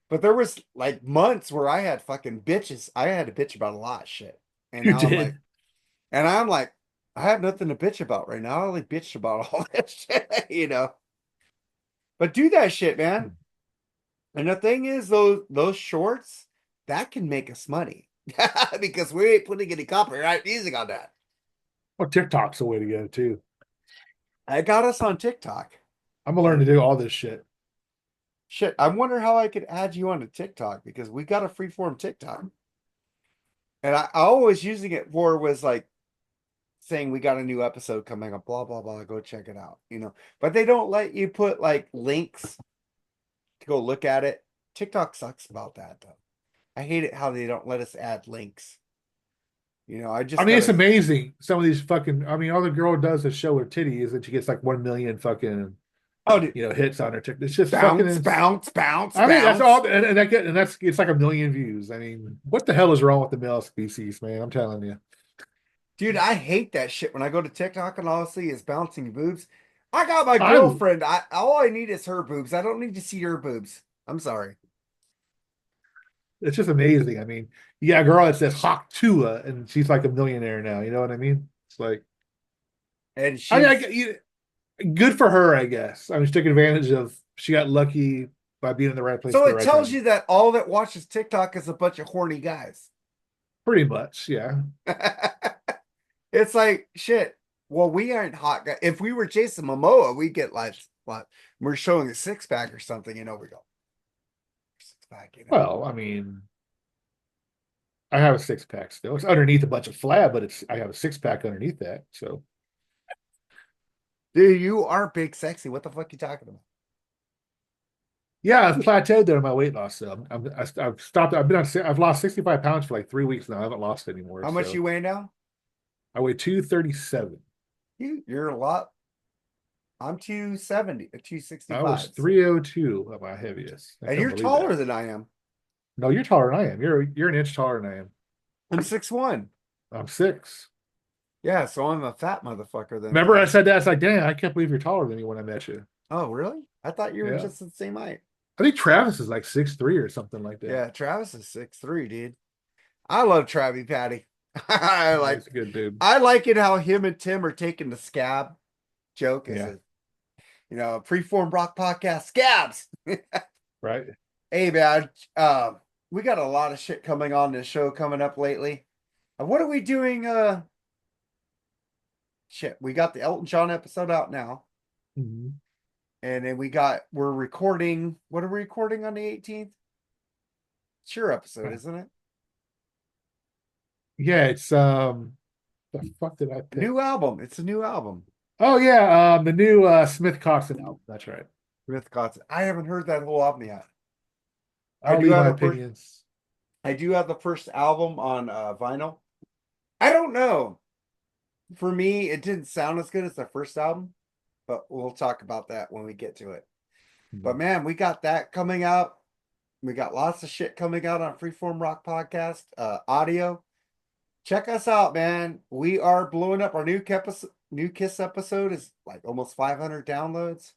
but there was like months where I had fucking bitches. I had to bitch about a lot of shit. And You now did. I'm like, I have nothing to bitch about right now. I only bitched about all that shit, you know. But do that shit, man. And the thing is, those shorts that can make us money because we ain't putting any copyright music on that. Well, TikTok's the way to go too. I got us on TikTok. I'm gonna learn to do all this shit. Shit, I wonder how I could add you onto TikTok because we got a freeform TikTok, and I always using it for was like saying we got a new episode coming up, blah blah blah. Go check it out, you know. But they don't let you put like links to go look at it. TikTok sucks about that though. I hate it how they don't let us add links. You know, I I just mean, it's gotta. amazing. Some of these fucking. I mean, all the girl does is show her titties, and she gets like 1 million fucking Oh, dude, hits on her TikTok. It's just fucking. bounce, bounce, bounce, I mean, that's bounce. all, and that's it's like 1 million views. I mean, what the hell is wrong with the male species, man? I'm telling you. Dude, I hate that shit when I go to TikTok and all I see is bouncing boobs. I got my I girlfriend. I all I need is her boobs. I don't need to see your boobs. I'm sorry. It's just amazing. I mean, you got a girl that says Hawk Tua, and she's like a millionaire now. You know what I mean? It's like, And I mean, she's good for her, I guess. I mean, she took advantage of. She got lucky by being in the right place at so the it right tells time. you that all that watches TikTok is a bunch of horny guys. Pretty much, yeah. It's like shit. Well, we aren't hot guys. If we were Jason Momoa, we get like what we're showing a six pack or something, you know, we go six pack, you know. Well, I mean, I have a 6 pack still. It's underneath a bunch of flab, but it's I have a 6 pack underneath that. So Dude, you are big sexy. What the fuck you talking about? yeah, I've plateaued there in my weight loss. So I've stopped. I've lost 65 pounds for like 3 weeks now. I haven't lost anymore. How much So you weigh now? I weigh 237. You're a lot. I'm 270, I 265. was So 302 at my heaviest. I and couldn't you're believe that. taller than I am. No, you're taller than I am. You're an inch taller than I am. I'm 6'1". I'm 6. Yeah, so I'm a fat motherfucker then. Remember, I said that. It's like, damn, I can't believe you're taller than me when I met you. Oh, really? I thought you were Yeah. just the same height. I think Travis is like 6'3" or something like that. Yeah, Travis is 6'3", dude. I love Travi Patty. I Oh, like he's a good dude. I like it how him and Tim are taking the scab joke as Yeah. a preform rock podcast scabs. Right. Hey man, we got a lot of shit coming on this show coming up lately. What are we doing? Shit, we got the Elton John episode out now, Mhm. and then we're recording. What are we recording on the 18th? It's your episode, isn't it? Yeah, it's the fuck did I pick? New album. It's a new album. Oh yeah, the new Smith Coxon album. That's right. Myth Gods. I haven't heard that whole album yet. I I'll do leave have my the first. opinions. I do have the first album on vinyl. I don't know. For me, it didn't sound as good as the first album, but we'll talk about that when we get to it. But man, we got that coming out. We got lots of shit coming out on Freeform Rock Podcast, audio. Check us out, man. We are blowing up. Our new Kiss episode is like almost 500 downloads.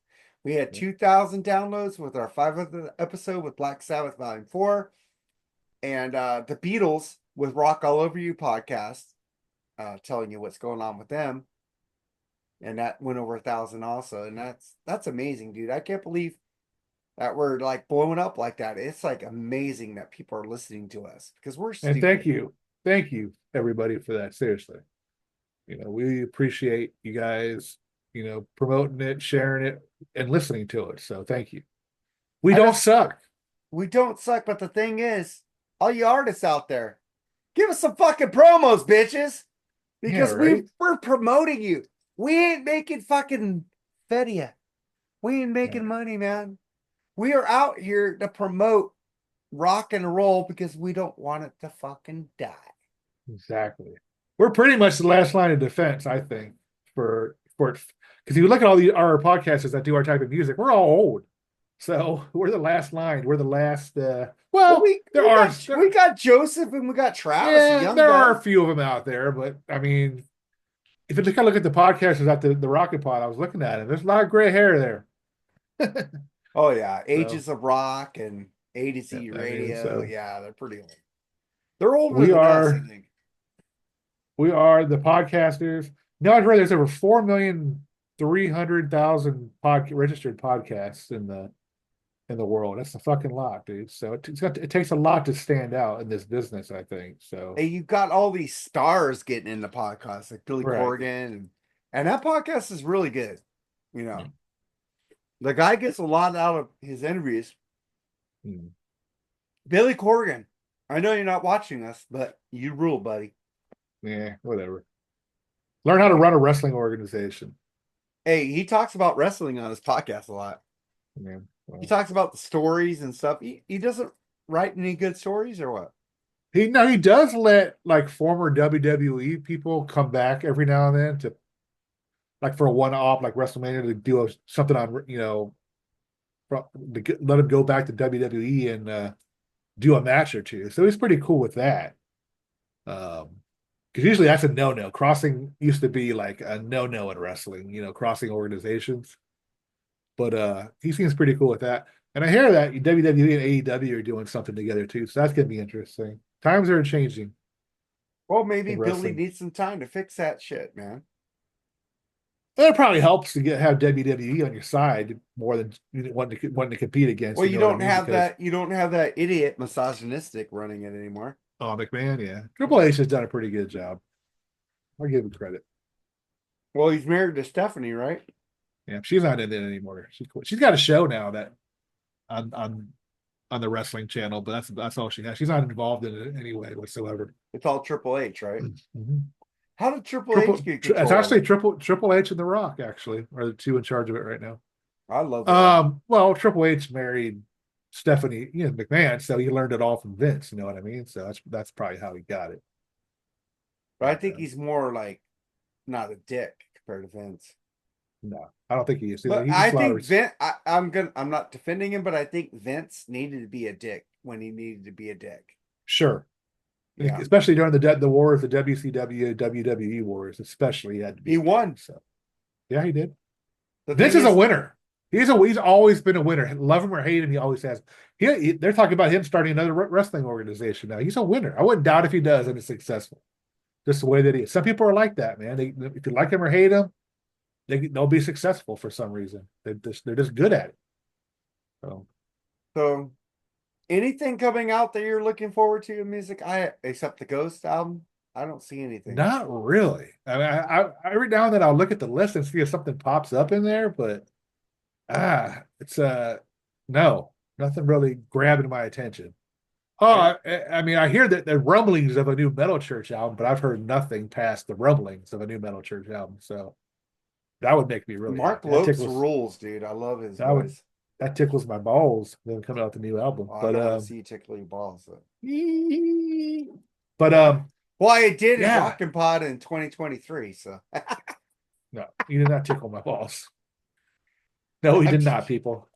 We had 2,000 downloads with our 500th episode with Black Sabbath Volume 4. And the Beatles with Rock All Over You podcast, telling you what's going on with them. And that went over 1,000 also. And that's amazing, dude. I can't believe that we're like blowing up like that. It's like amazing that people are listening to us because we're And stupid. thank you everybody for that. Seriously, we appreciate you guys, promoting it, sharing it, and listening to it. So thank you. We don't suck. We don't suck, but the thing is, all you artists out there, give us some fucking promos, bitches. Because we're promoting you. We ain't making fucking fed yet. We ain't making money, man. We are out here to promote rock and roll because we don't want it to fucking die. Exactly. We're pretty much the last line of defense, I think, for because if you look at all our podcasters that do our type of music, we're all old. So we're the last line. We're the last. We got Joseph and we got Travis. Yeah, there are a few of them out there, but I mean, if you look at the podcasters at the Rocket Pod, I was looking at it. There's a lot of gray hair there. Oh yeah, Ages of Rock and A to Z Radio. I mean, yeah, they're pretty old. They're older than us, I think. We are the podcasters. Now I've heard there's over 4,300,000 registered podcasts in the world. That's a fucking lot, dude. So it takes a lot to stand out in this business, I think. So hey, you got all these stars getting into podcasts like Billy Corgan, and that podcast is really good. The guy gets a lot out of his interviews. Billy Corgan, I know you're not watching us, but you rule, buddy. Yeah, whatever. Learn how to run a wrestling organization. Hey, he talks about wrestling on his podcast a lot. Yeah, well. He talks about the stories and stuff. He doesn't write any good stories or what? He does let like former WWE people come back every now and then to like for a one-off like WrestleMania to do something on let him go back to WWE and do a match or two. So he's pretty cool with that. Because usually that's a no-no. Crossing used to be like a no-no in wrestling, crossing organizations. But he seems pretty cool with that. And I hear that WWE and AEW are doing something together too. So that's gonna be interesting. Times are changing. Well, maybe Billy needs some time to fix that shit, man. It probably helps to have WWE on your side more than wanting to compete against. Well, you don't have that. You don't have that idiot misogynistic running it anymore. Oh, McMahon, yeah. Triple H has done a pretty good job. I'll give him credit. Well, he's married to Stephanie, right? Yeah, she's not in it anymore. She's got a show now that on the wrestling channel, but that's all she has. She's not involved in it anyway whatsoever. It's all Triple H, right? Mm-hmm. How did Triple H get control? It's actually Triple H and The Rock actually are the two in charge of it right now. I love that. Well, Triple H married Stephanie, McMahon, so he learned it all from Vince. You know what I mean? So that's probably how he got it. But I think he's more like not a dick compared to Vince. No, I don't think he is. But I think Vince. I'm not defending him, but I think Vince needed to be a dick when he needed to be a dick. Sure. Yeah. Especially during the wars, the WCW, WWE wars, especially he had to be. He won. So, yeah, he did. Vince is a winner. He's always been a winner. Love him or hate him, he always has. They're talking about him starting another wrestling organization now. He's a winner. I wouldn't doubt if he does and it's successful. Just the way that he is. Some people are like that, man. If you like him or hate him, they'll be successful for some reason. They're just good at it. So anything coming out that you're looking forward to in music? Except the Ghost album, I don't see anything. Not really. I mean, I every now and then I'll look at the list and see if something pops up in there, but it's no, nothing really grabbing my attention. Oh, I mean, I hear that the rumblings of a new Metal Church album, but I've heard nothing past the rumblings of a new Metal Church album. So that would make me really Mark Lopes rules, dude. I love his voice. That tickles my balls. Then coming out the new album, but I see you tickling balls. So. But well, I did in Rockin' Pod in 2023. So no, you did not tickle my balls. No, he did not, people.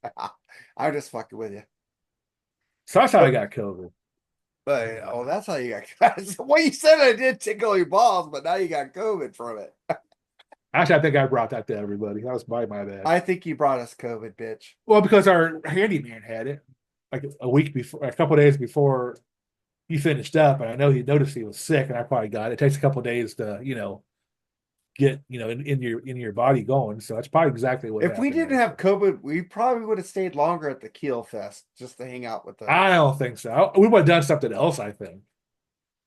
I'm just fucking with you. So that's how I But, got COVID. oh, that's how you got. Well, you said I did tickle your balls, but now you got COVID from it. Actually, I think I brought that to everybody. That was my bad. I think you brought us COVID, bitch. Well, because our handyman had it like a week before, a couple days before he finished up, and I know he noticed he was sick, and I probably got it. It takes a couple days to, get in your body going. So that's probably exactly what If we happened didn't there. have So COVID, we probably would have stayed longer at the Keel Fest just to hang out with the. I don't think so. We would have done something else. I think go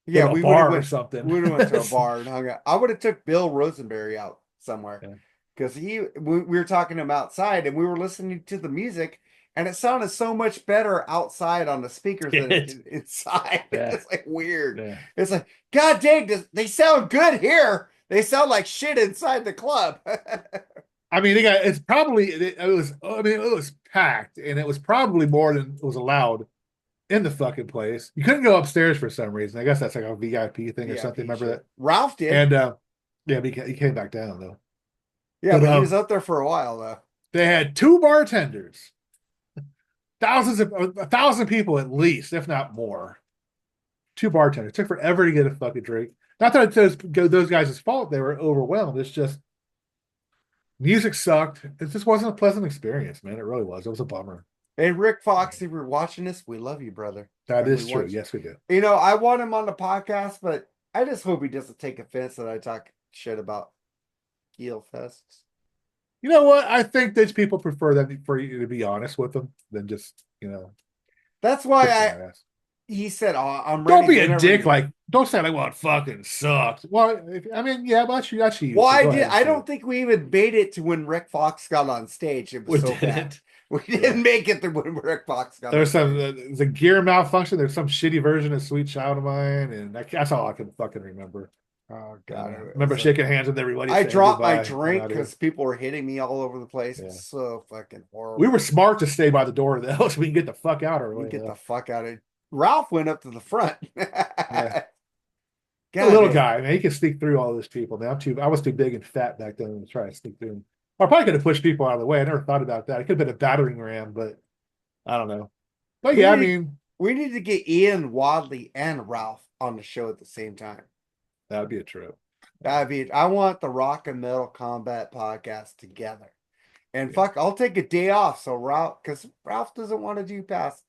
Yeah, to a we would have bar or went. something. We would have went to a bar and hung out. I would have took Bill Rosenberry out somewhere Yeah. because we were talking to him outside and we were listening to the music and it sounded so much better outside on the speakers than it did inside. Yeah, It's like weird. yeah. It's like, God dang, they sound good here. They sound like shit inside the club. I mean, it's probably it was. I mean, it was packed, and it was probably more than was allowed in the fucking place. You couldn't go upstairs for some reason. I guess that's like a VIP thing or something. VIP Remember that? shit. Ralph did. And yeah, he came back down though. Yeah, But but he was up there for a while though. they had two bartenders, a thousand people at least, if not more. Two bartenders. It took forever to get a fucking drink. Not that it's those guys' fault. They were overwhelmed. It's just music sucked. It just wasn't a pleasant experience, man. It really was. It was a bummer. And Rick Fox, if you're watching this, we love you, brother. That And we is true. want Yes, we do. I want him on the podcast, but I just hope he doesn't take offense that I talk shit about Geel Fests. You know what? I think these people prefer them for you to be honest with them than just, That's why kick their ass. he said, "Oh, I'm Don't ready be a whenever dick. you." Like, don't say like, "Well, it fucking sucked." Well, I mean, yeah, but that's you. Well, So I go did. ahead and I say don't it. think we even made it to when Rick Fox got on stage. It was We so bad. didn't. We Yeah. didn't make it to when Rick Fox got on There's some stage. the gear malfunction. There's some shitty version of "Sweet Child of Mine," and that's all I can fucking remember. Oh And God, it remember was a. shaking hands with everybody, I saying dropped my goodbye. I'm drink out here. because people were hitting me all over the place. It Yeah, was so fucking we were horrible. smart to stay by the door though, so we can get the fuck out You early. get the fuck out of. Ralph went up to the front. Yeah. A God little damn. guy, man. He can sneak through all those people. Man, I was too big and fat back then to try to sneak through. I probably could have pushed people out of the way. I never thought about that. It could have been a battering ram, but I don't know. But We yeah, I need mean, we need to get Ian Wadley and Ralph on the show at the same time. that would be a trip. I want the Rock and Metal Combat podcast together. And Yeah. fuck, I'll take a day off so because Ralph doesn't want to do past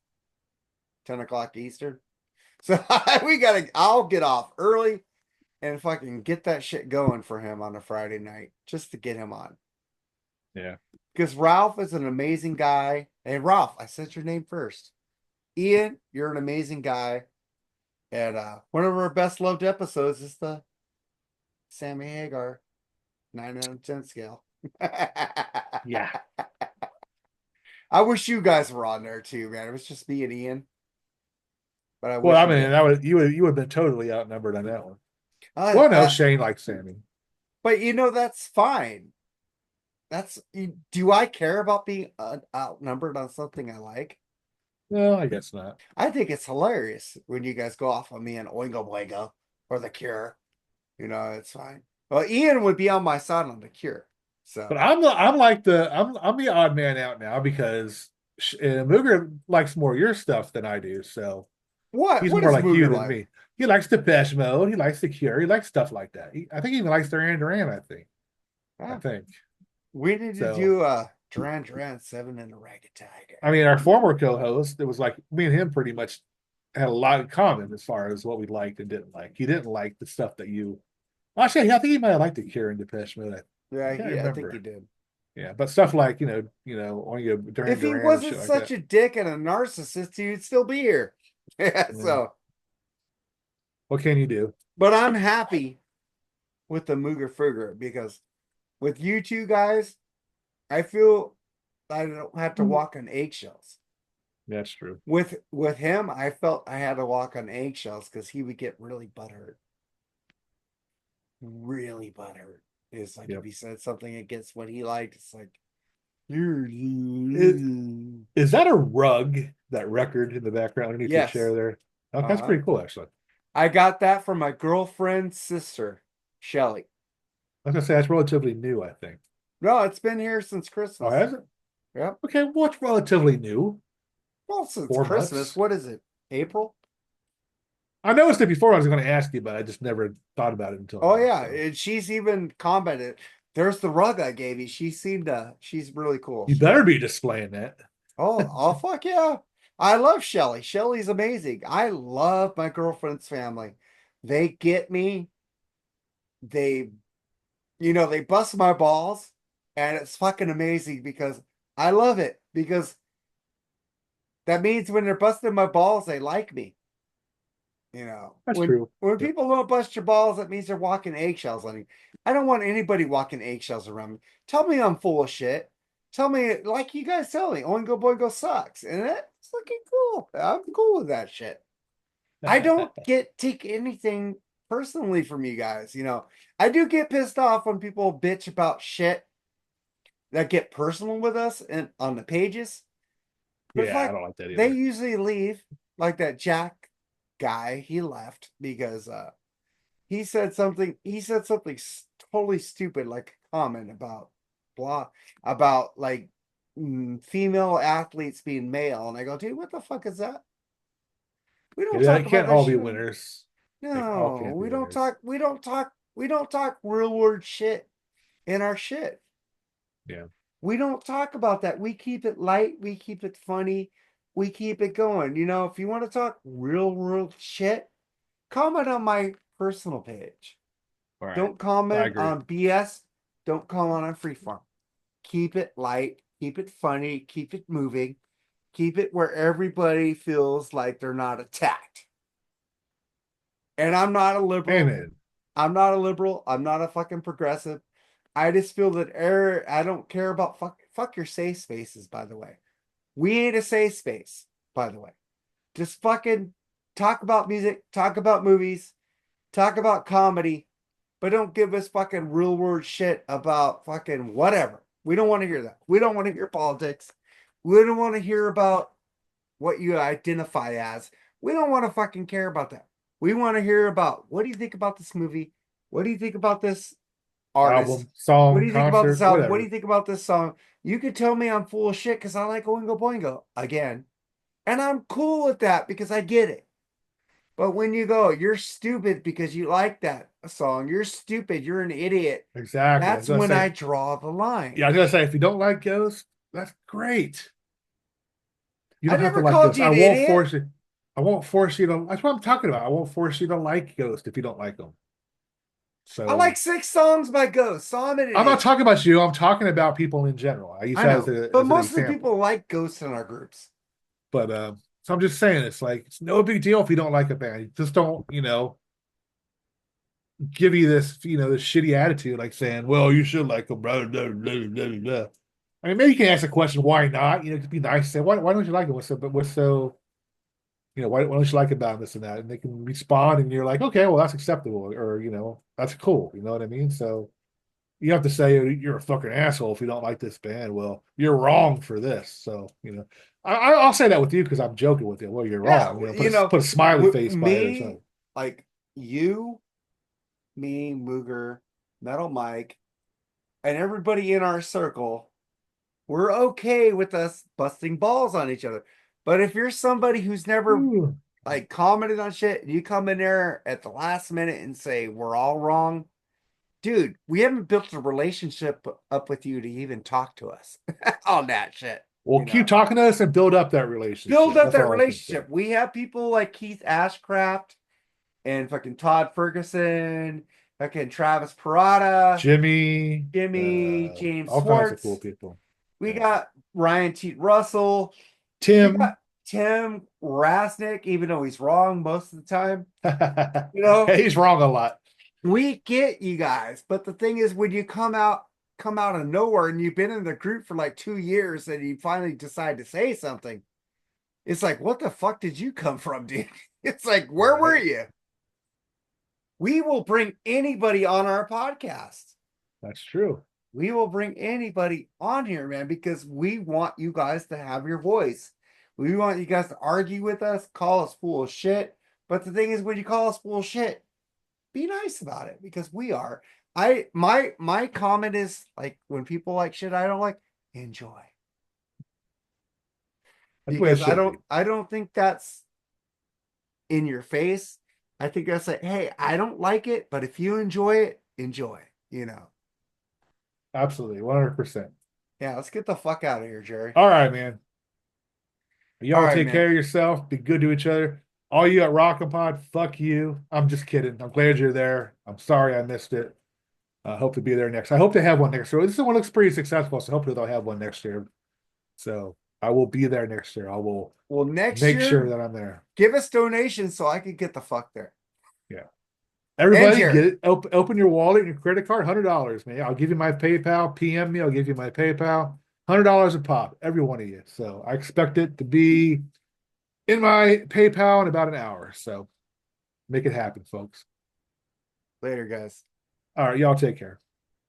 10 o'clock Eastern. So I'll get off early and fucking get that shit going for him on a Friday night just to get him on. Yeah. Because Ralph is an amazing guy. Hey, Ralph, I said your name first. Ian, you're an amazing guy. And one of our best loved episodes is the Sammy Hagar 9 out of 10 scale. Yeah. I wish you guys were on there too, man. It was just me and Ian. But I Well, wish I mean, you would have been totally outnumbered on that one. Well, no, Shane likes Sammy. But that's fine. Do I care about being outnumbered on something I like? No, I guess not. I think it's hilarious when you guys go off on me and Oingo Boingo or The Cure. It's fine. Well, Ian would be on my side on The Cure. So, But I'm the odd man out now because Mooger likes more of your stuff than I do. So he's what more is like you Mooger than like? me. He likes Depeche Mode. He likes The Cure. He likes stuff like that. I think he even likes Duran Duran. I Ah, think we need to so. do Duran Duran 7 and the Ragged Tiger. I mean, our former co-host, it was like me and him pretty much had a lot in common as far as what we liked and didn't like. He didn't like the stuff that you. Actually, I think he might have liked The Cure and Depeche Mode. I Yeah, can't I think he remember. did. Yeah, but stuff like on your Duran If he Duran and wasn't shit like such that. a dick and a narcissist, he'd still be here. Yeah, Yeah. so, What can you do? but I'm happy with the Mooger Fugger because with you two guys, I feel I don't have to walk on eggshells. That's true. With him, I felt I had to walk on eggshells because he would get really butthurt. Really butthurt. It's like Yep. if he said something against what he liked, it's like Is, is that a rug? That record in the background underneath your chair yes. there? Okay, that's pretty cool, actually. I got that from my girlfriend's sister, Shelly. I was gonna say that's relatively new. I think. No, it's been here since Oh, Christmas. has it? Yep. Okay, well, it's relatively new. Well, since 4 months. Christmas, what is it? April? I noticed it before. I was going to ask you, but I just never thought about it until Oh now. yeah, So and she's even commented. There's the rug I gave you. She seemed to. She's really cool. you better be displaying that. Oh, fuck yeah. I love Shelly. Shelly's amazing. I love my girlfriend's family. They get me. They, they bust my balls, and it's fucking amazing because I love it because that means when they're busting my balls, they like me. That's When true. Yep. people don't bust your balls, that means they're walking eggshells on you. I don't want anybody walking eggshells around me. Tell me I'm full of shit. Tell me like you guys tell me, Oingo Boingo sucks, and that's looking cool. I'm cool with that shit. I don't take anything personally from you guys. I do get pissed off when people bitch about shit that get personal with us and on the pages. But it's Yeah, I like don't like that they either. usually leave, like that Jack guy. He left because he said something totally stupid, like a comment about blah about like female athletes being male, and I go, dude, what the fuck is that? We don't Yeah, they talk about can't that all be shit. winners. They all No, can't be we don't winners. talk. We don't talk real world shit in our shit. Yeah. We don't talk about that. We keep it light. We keep it funny. We keep it going. If you want to talk real world shit, comment on my personal page. All right. Don't I comment agree. on BS. Don't comment on freeform. Keep it light. Keep it funny. Keep it moving. Keep it where everybody feels like they're not attacked. And I'm not a liberal. Amen. I'm not a liberal. I'm not a fucking progressive. I just feel that I don't care about fuck your safe spaces, by the way. We ain't a safe space, by the way. Just fucking talk about music, talk about movies, talk about comedy, but don't give us fucking real world shit about fucking whatever. We don't want to hear that. We don't want to hear politics. We don't want to hear about what you identify as. We don't want to fucking care about that. We want to hear about what do you think about this movie? What do you think about this artist? Album, What do song, you think about this concert, album? What do whatever. you think about this song? You could tell me I'm full of shit because I like Oingo Boingo again. And I'm cool with that because I get it. But when you go, you're stupid because you like that song. You're stupid. You're an idiot. Exactly. I was That's gonna when I say, draw the line. yeah, I was gonna say if you don't like Ghost, that's great. You I don't have to never like called Ghost. you I an won't idiot. force you. I won't force you to. That's what I'm talking about. I won't force you to like Ghost if you don't like them. I like So 6 songs by Ghost, so I'm an I'm not idiot. talking about you. I'm talking about people in general. I use I that as, know. But as an most of the example. people like Ghost in our groups. But so I'm just saying, it's like it's no big deal if you don't like a band. You just don't, give you this, this shitty attitude, like saying, "Well, you should like them." Blah, blah, blah, blah, blah. I mean, maybe you can ask the question, "Why not?" You know, it'd be nice to say, "Why don't you like it? Why don't you like about this and that?" And they can respond, and you're like, "Okay, well, that's acceptable," or that's cool. You know what I mean? So you have to say you're a fucking asshole if you don't like this band. Well, you're wrong for this. So I'll say that with you because I'm joking with you. Well, you're Yeah, wrong. Put a smiley face by it or me, something. like you, me, Mooger, Metal Mike, and everybody in our circle, we're okay with us busting balls on each other. But if you're somebody who's never Ooh. like commented on shit, and you come in there at the last minute and say we're all wrong, dude, we haven't built a relationship up with you to even talk to us on that shit. Well, keep talking to us and build up that Build relationship. up That's that all I can say. relationship. We have people like Keith Ashcraft and fucking Todd Ferguson, fucking Travis Parada, Jimmy, Jimmy, James all kinds of cool Swartz. people. We Yeah. got Ryan T. Russell. We got Tim. Tim Rasnick, even though he's wrong most of the time. You know, He's wrong a lot. we get you guys, but the thing is, when you come out of nowhere and you've been in the group for like 2 years and you finally decide to say something, it's like, what the fuck did you come from, dude? It's like, where were Right. you? We will bring anybody on our podcast. That's true. We will bring anybody on here, man, because we want you guys to have your voice. We want you guys to argue with us, call us full of shit. But the thing is, when you call us full of shit, be nice about it because we are. My comment is like when people like shit I don't like, enjoy. That's the way it because should be. I don't think that's in your face. I think that's like, hey, I don't like it, but if you enjoy it, enjoy it, you know. Absolutely, 100%. Yeah, let's get the fuck out of here, Jerry. All right, man. All Y'all right, take man. care of yourself. Be good to each other. All you at Rockin' Pod, fuck you. I'm just kidding. I'm glad you're there. I'm sorry I missed it. I hope to be there next. I hope to have one next year. This one looks pretty successful, so hopefully they'll have one next year. So I will be there next year. I will Well, next make sure year, that I'm there. give us donations so I could get the fuck there. Yeah. And Everybody, get Jerry. it. Open your wallet and your credit card. $100, man. I'll give you my PayPal. PM me. I'll give you my PayPal. $100 a pop, every one of you. So I expect it to be in my PayPal in about an hour. So make it happen, folks. Later, guys. All right, y'all take care.